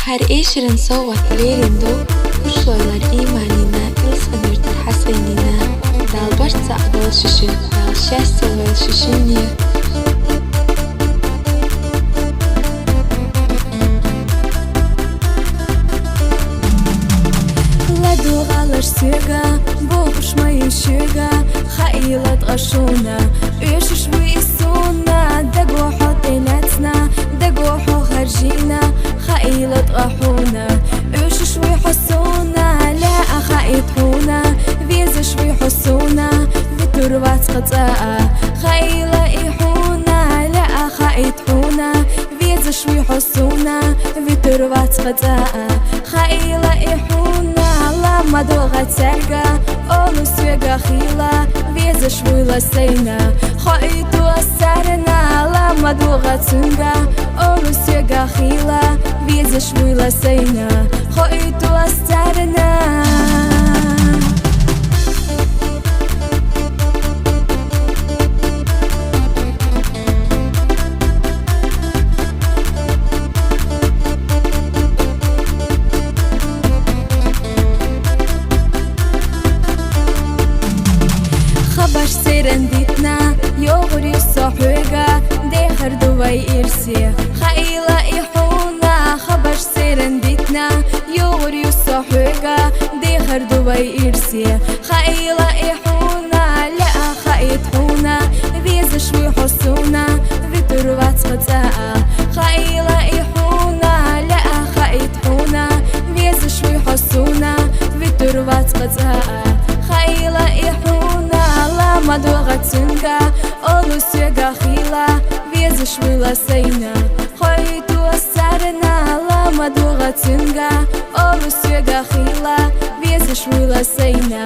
Her eşirin soğuk lerindo, kuşloylar imanina, ilsanırtır hasenina, dal barca ağıl şüşün, dal şäst ağıl şüşün. Сега, богуш мои щега, хаилат гашуна, ишш висуна, дагохо тенацна, дагохо харжина, хаилат гахуна, ишш вихсуна, لا أخايت هونا, визш вихсуна, витурвац قطاء, خايلا إحونا, لا أخايت هونا, визш вихсуنا, витурвац قطاء, خايلا إحونا. Мадога церга, олу свега хила, везеш вила сейна, хоиту асарена, ла мадога цунга, олу свега хила, везеш вила сейна, хоиту асарена. خبش سرندتنا يغري صحوجا دهر دواي إرسي خيلا إحونا خبش سرندتنا يغري صحوجا دهر دواي إرسي خيلا إحونا لا خيت حونا بيزش ويحسونا بتروات قطاء خيلا إحونا لا خيت حونا بيزش ويحسونا بتروات قطاء خيلا إحونا مدوغة تنقى أولو سيقى خيلا بيزش ويلا سينا خويتو أسارنا لا مدوغة تنقى أولو سيقى خيلا بيزش ويلا سينا